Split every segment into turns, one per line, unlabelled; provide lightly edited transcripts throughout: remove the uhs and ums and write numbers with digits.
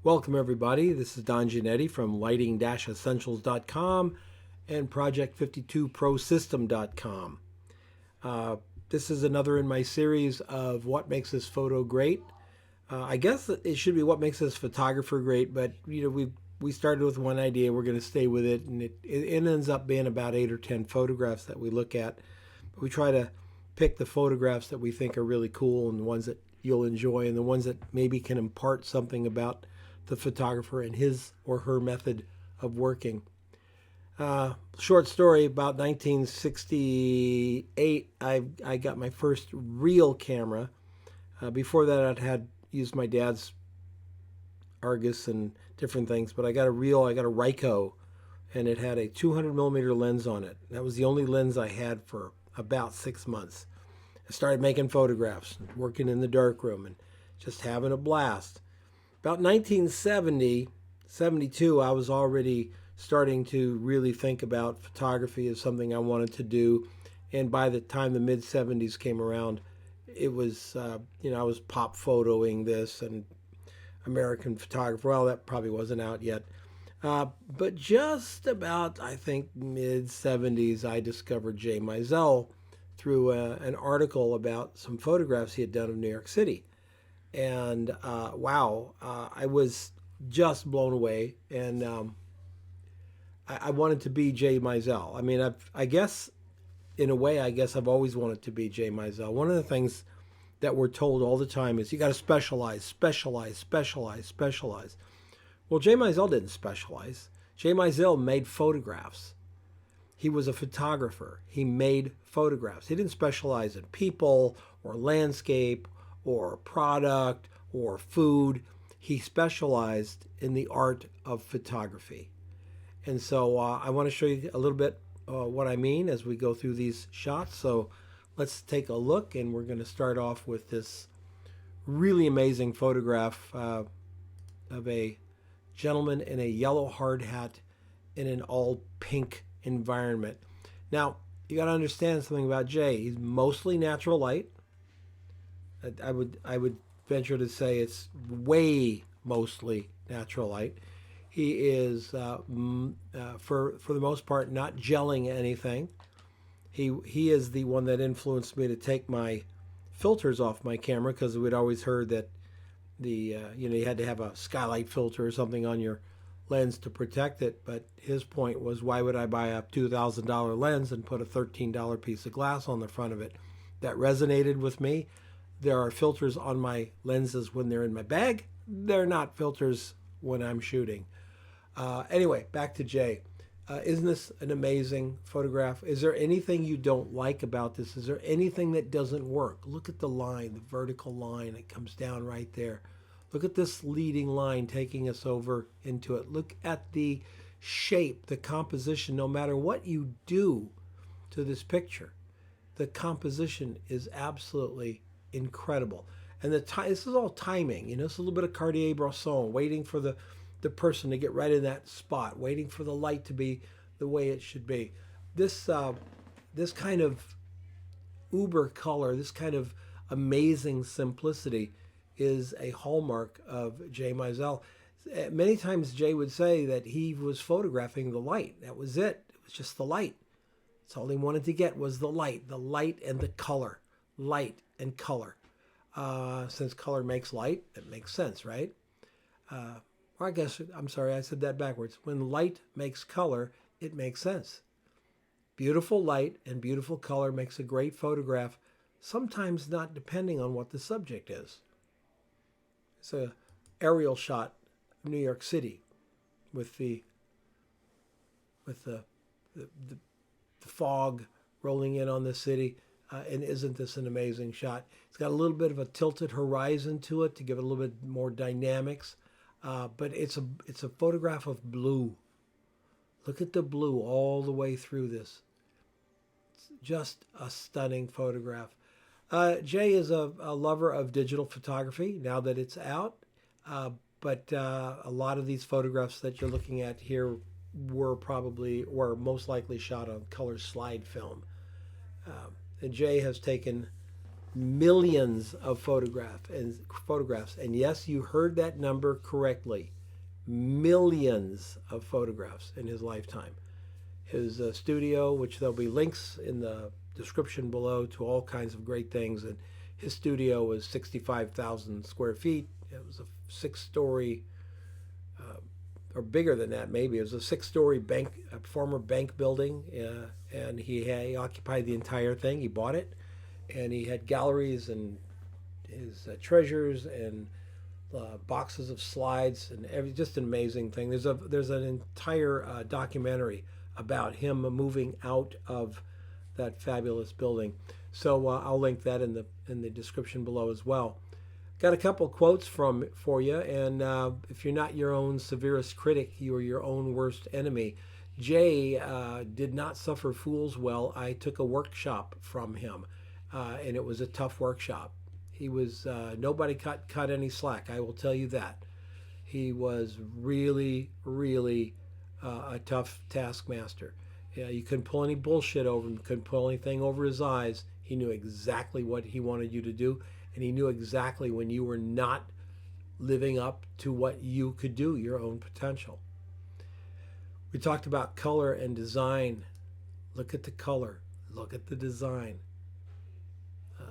Welcome everybody. This is Don Giannetti from lighting-essentials.com and project52prosystem.com. This is another in my series of what makes this photo great. I guess it should be what makes this photographer great, but we started with one idea, we're going to stay with it, and it ends up being about 8 or 10 photographs that we look at. But we try to pick the photographs that we think are really cool and the ones that you'll enjoy and the ones that maybe can impart something about the photographer and his or her method of working. Short story, about 1968, I got my first real camera. Before that, I'd had used my dad's Argus and different things, but I got a Ryko, and it had a 200 millimeter lens on it. That was the only lens I had for about 6 months. I started making photographs, working in the darkroom, and just having a blast. About 1970, 72, I was already starting to really think about photography as something I wanted to do. And by the time the mid-70s came around, it was, I was pop photoing this and American Photographer. Well, that probably wasn't out yet. But just about, I think, mid-70s, I discovered Jay Maisel through an article about some photographs he had done of New York City. And wow, I was just blown away, and I wanted to be Jay Maisel. I mean, I guess, in a way, I've always wanted to be Jay Maisel. One of the things that we're told all the time is you got to specialize, specialize, specialize, specialize. Well, Jay Maisel didn't specialize. Jay Maisel made photographs. He was a photographer. He made photographs. He didn't specialize in people or landscape or product or food. He specialized in the art of photography. And so I want to show you a little bit what I mean as we go through these shots. So let's take a look, and we're going to start off with this really amazing photograph of a gentleman in a yellow hard hat in an all pink environment. Now, you got to understand something about Jay. He's mostly natural light. I would venture to say it's way mostly natural light. He is for the most part not gelling anything. He is the one that influenced me to take my filters off my camera, because we'd always heard that you had to have a skylight filter or something on your lens to protect it. But his point was, why would I buy a $2,000 lens and put a $13 piece of glass on the front of it? That resonated with me. There are filters on my lenses when they're in my bag. They're not filters when I'm shooting. Anyway, back to Jay. Isn't this an amazing photograph? Is there anything you don't like about this? Is there anything that doesn't work? Look at the line, the vertical line that comes down right there. Look at this leading line taking us over into it. Look at the shape, the composition. No matter what you do to this picture, the composition is absolutely incredible. And this is all timing. It's a little bit of Cartier-Bresson, waiting for the person to get right in that spot, waiting for the light to be the way it should be. This kind of uber color, this kind of amazing simplicity is a hallmark of Jay Maisel. Many times Jay would say that he was photographing the light. That was it. It was just the light. That's all he wanted to get was the light and the color. Light and color. Since color makes light, it makes sense, right? Or I guess, I'm sorry, I said that backwards. When light makes color, it makes sense. Beautiful light and beautiful color makes a great photograph, sometimes not depending on what the subject is. It's an aerial shot of New York City with the fog rolling in on the city. And isn't this an amazing shot? It's got a little bit of a tilted horizon to it to give it a little bit more dynamics. But it's a photograph of blue. Look at the blue all the way through this. It's just a stunning photograph. Jay is a lover of digital photography now that it's out. But a lot of these photographs that you're looking at here were most likely shot on color slide film. And Jay has taken millions of photographs. And yes, you heard that number correctly. millions of photographs in his lifetime. His studio, which there'll be links in the description below to all kinds of great things. And his studio was 65,000 square feet. It was a 6-story, or bigger than that maybe. It was a 6-story bank, a former bank building, and he occupied the entire thing. He bought it, and he had galleries and his treasures and boxes of slides and just an amazing thing. There's an entire documentary about him moving out of that fabulous building. So I'll link that in the description below as well. Got a couple quotes for you, and if you're not your own severest critic, you are your own worst enemy. Jay did not suffer fools well. I took a workshop from him, and it was a tough workshop. He was nobody cut any slack. I will tell you that. He was really, really a tough taskmaster. You couldn't pull any bullshit over him. Couldn't pull anything over his eyes. He knew exactly what he wanted you to do, and he knew exactly when you were not living up to what you could do, your own potential. We talked about color and design. Look at the color. Look at the design.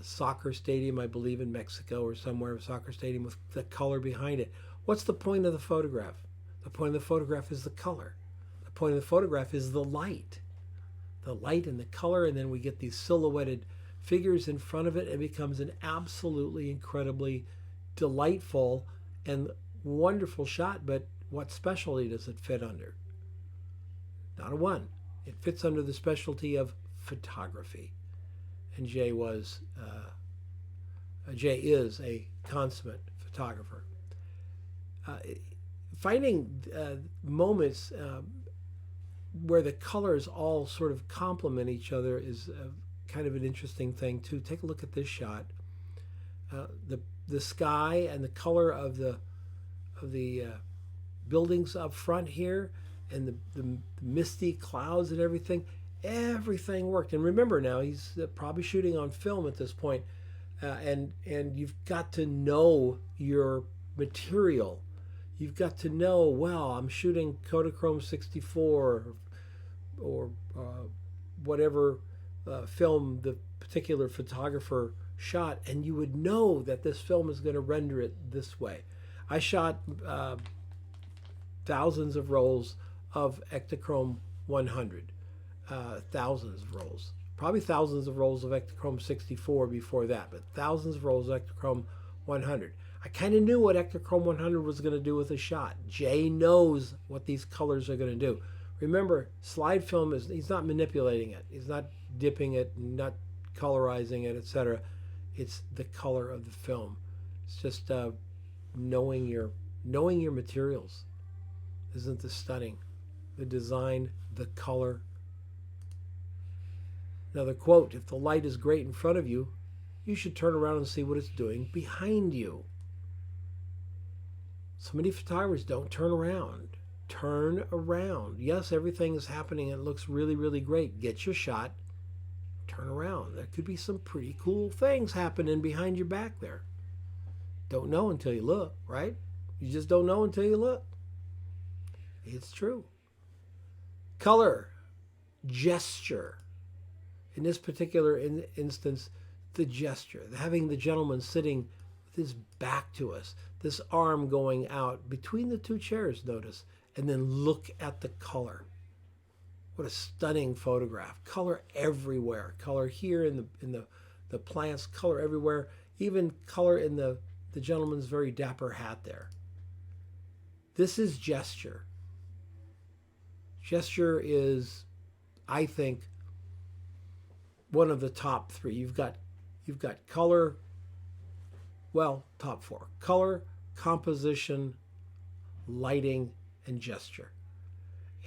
Soccer stadium, I believe in Mexico or somewhere, a soccer stadium with the color behind it. What's the point of the photograph? The point of the photograph is the color. The point of the photograph is the light. The light and the color, and then we get these silhouetted figures in front of it. It becomes an absolutely incredibly delightful and wonderful shot. But what specialty does it fit under? Not a one. It fits under the specialty of photography. And Jay is a consummate photographer. Finding moments where the colors all sort of complement each other is kind of an interesting thing too. Take a look at this shot. The sky and the color of the buildings up front here, and the misty clouds and everything worked. And remember now, he's probably shooting on film at this point, and you've got to know your material. You've got to know, well, I'm shooting Kodachrome 64 or whatever film the particular photographer shot, and you would know that this film is going to render it this way. I shot thousands of rolls of Ektachrome 100, thousands of rolls, probably thousands of rolls of Ektachrome 64 before that, but thousands of rolls of Ektachrome 100. I kind of knew what Ektachrome 100 was going to do with a shot. Jay knows what these colors are going to do. Remember, slide film he's not manipulating it. He's not dipping it, not colorizing it, etc. It's the color of the film. It's just knowing your materials. Isn't this stunning? The design, the color. Another quote, if the light is great in front of you, you should turn around and see what it's doing behind you. So many photographers don't turn around. Turn around. Yes, everything is happening and it looks really, really great. Get your shot. Turn around. There could be some pretty cool things happening behind your back there. Don't know until you look, right? You just don't know until you look. It's true. Color. Gesture. In this particular instance, the gesture. Having the gentleman sitting with his back to us. This arm going out between the two chairs, notice. And then look at the color. What a stunning photograph. Color everywhere. Color here in the plants, color everywhere. Even color in the gentleman's very dapper hat there. This is gesture. Gesture is, I think, one of the top three. You've got color, well, top four. Color, composition, lighting, and gesture.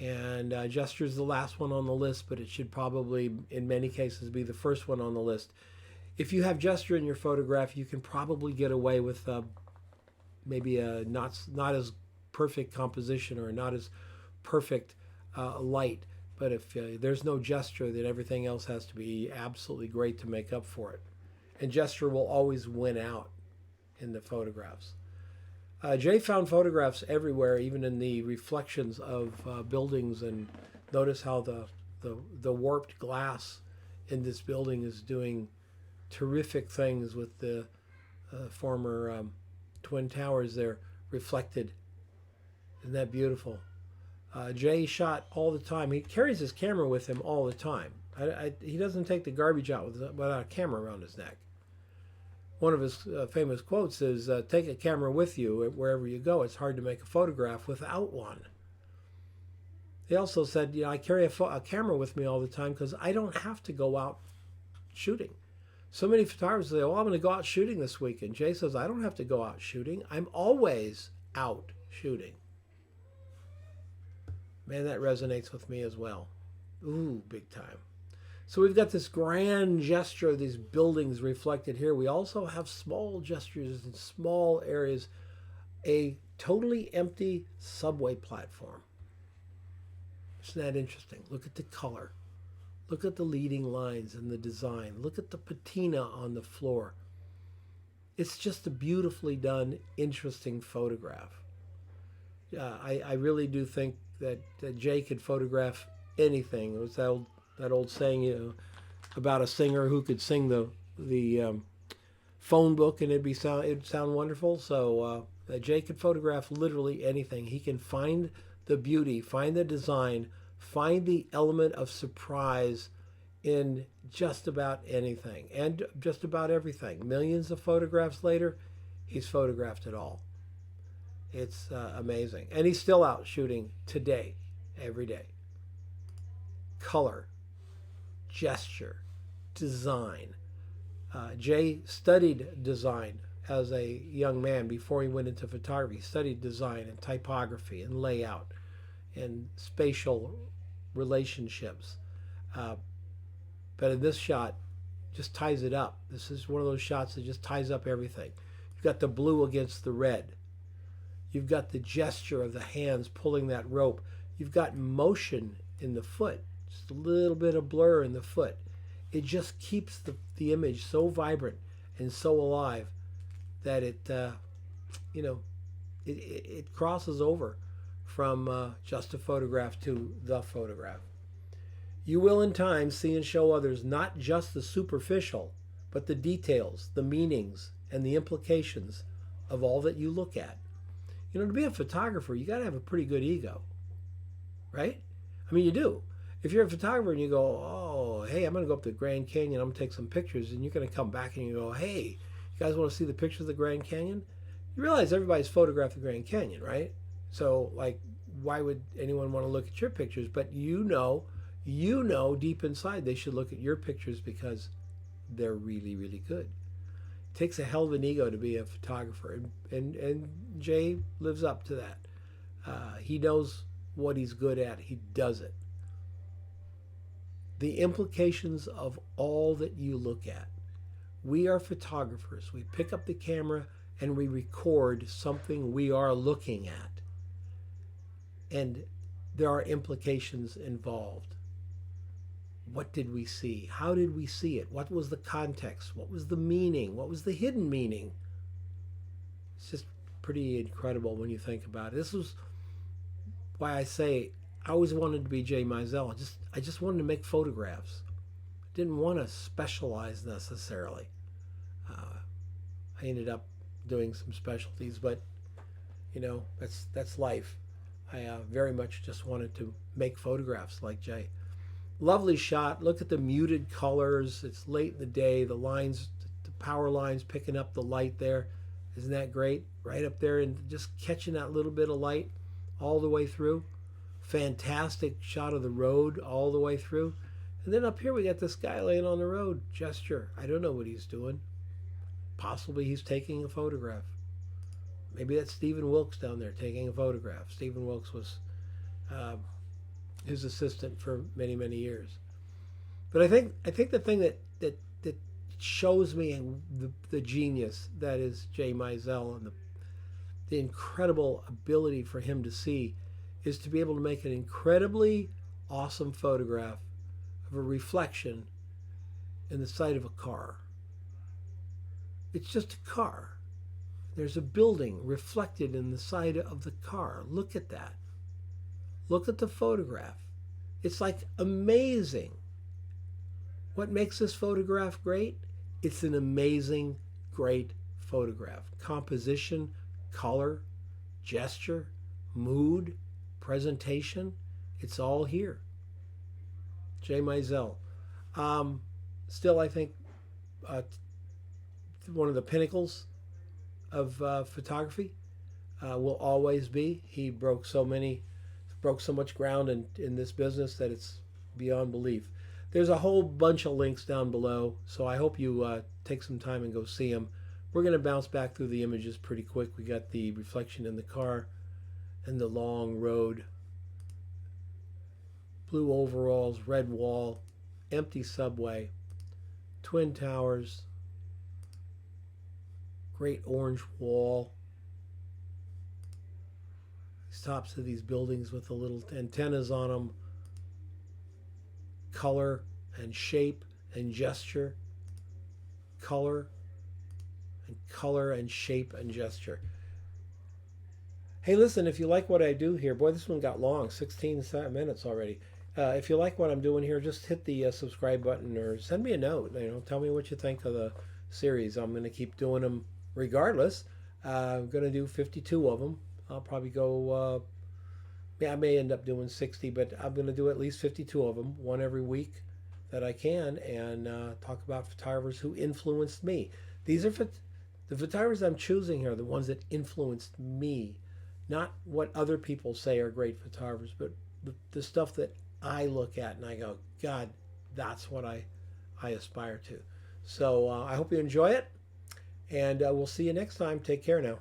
And gesture is the last one on the list, but it should probably, in many cases, be the first one on the list. If you have gesture in your photograph, you can probably get away with maybe a not as perfect composition or not as perfect light. But if there's no gesture, then everything else has to be absolutely great to make up for it. And gesture will always win out in the photographs. Jay found photographs everywhere, even in the reflections of buildings, and notice how the warped glass in this building is doing terrific things with the former Twin Towers there reflected. Isn't that beautiful? Jay shot all the time. He carries his camera with him all the time. He doesn't take the garbage out without a camera around his neck. One of his famous quotes is, take a camera with you wherever you go. It's hard to make a photograph without one. He also said, I carry a camera with me all the time because I don't have to go out shooting. So many photographers say, I'm going to go out shooting this weekend. Jay says, I don't have to go out shooting. I'm always out shooting. Man, that resonates with me as well. Ooh, big time. So we've got this grand gesture of these buildings reflected here. We also have small gestures in small areas. A totally empty subway platform. Isn't that interesting? Look at the color. Look at the leading lines and the design. Look at the patina on the floor. It's just a beautifully done, interesting photograph. I really do think that Jay could photograph anything. It was that old saying, about a singer who could sing the phone book and it'd sound wonderful. So Jay could photograph literally anything. He can find the beauty, find the design, find the element of surprise in just about anything and just about everything. Millions of photographs later, he's photographed it all. It's amazing. And he's still out shooting today, every day. Color, gesture, design. Jay studied design as a young man before he went into photography. He studied design and typography and layout and spatial relationships. But in this shot, just ties it up. This is one of those shots that just ties up everything. You've got the blue against the red. You've got the gesture of the hands pulling that rope. You've got motion in the foot, just a little bit of blur in the foot. It just keeps the image so vibrant and so alive that it crosses over from just a photograph to the photograph. You will in time see and show others not just the superficial, but the details, the meanings, and the implications of all that you look at. To be a photographer, you got to have a pretty good ego, right? I mean, you do. If you're a photographer and you go, oh, hey, I'm going to go up to the Grand Canyon, I'm going to take some pictures, and you're going to come back and you go, hey, you guys want to see the pictures of the Grand Canyon? You realize everybody's photographed the Grand Canyon, right? So, why would anyone want to look at your pictures? But you know deep inside they should look at your pictures because they're really, really good. It takes a hell of an ego to be a photographer, and Jay lives up to that. He knows what he's good at. He does it. The implications of all that you look at. We are photographers. We pick up the camera and we record something we are looking at. And there are implications involved. What did we see? How did we see it? What was the context? What was the meaning? What was the hidden meaning? It's just pretty incredible when you think about it. This is why I say I always wanted to be Jay Maisel. I just wanted to make photographs. I didn't want to specialize necessarily. I ended up doing some specialties, but that's life. I very much just wanted to make photographs like Jay. Lovely shot. Look at the muted colors. It's late in the day. The lines, the power lines picking up the light there. Isn't that great? Right up there and just catching that little bit of light all the way through. Fantastic shot of the road all the way through. And then up here we got this guy laying on the road. Gesture. I don't know what he's doing. Possibly he's taking a photograph. Maybe that's Stephen Wilkes down there taking a photograph. Stephen Wilkes was his assistant for many, many years. But I think the thing that shows me the genius that is Jay Maisel and the incredible ability for him to see is to be able to make an incredibly awesome photograph of a reflection in the side of a car. It's just a car. There's a building reflected in the side of the car. Look at that. Look at the photograph. It's like amazing. What makes this photograph great? It's an amazing, great photograph. Composition, color, gesture, mood, presentation, it's all here. Jay Maisel. Still, I think one of the pinnacles of photography will always be. He broke so much ground in this business that it's beyond belief. There's a whole bunch of links down below, so I hope you take some time and go see them. We're going to bounce back through the images pretty quick. We got the reflection in the car and the long road, blue overalls, red wall, empty subway, twin towers, great orange wall, these tops of these buildings with the little antennas on them, color and shape and gesture, color and shape and gesture. Hey, listen, if you like what I do here, boy, this one got long, 16 minutes already. If you like what I'm doing here, just hit the subscribe button or send me a note. Tell me what you think of the series. I'm going to keep doing them regardless. I'm going to do 52 of them. I'll probably go, I may end up doing 60, but I'm going to do at least 52 of them, one every week that I can, and talk about photographers who influenced me. These are the photographers I'm choosing here, are the ones that influenced me, not what other people say are great photographers, but the stuff that I look at and I go, God, that's what I aspire to. So I hope you enjoy it, and we'll see you next time. Take care now.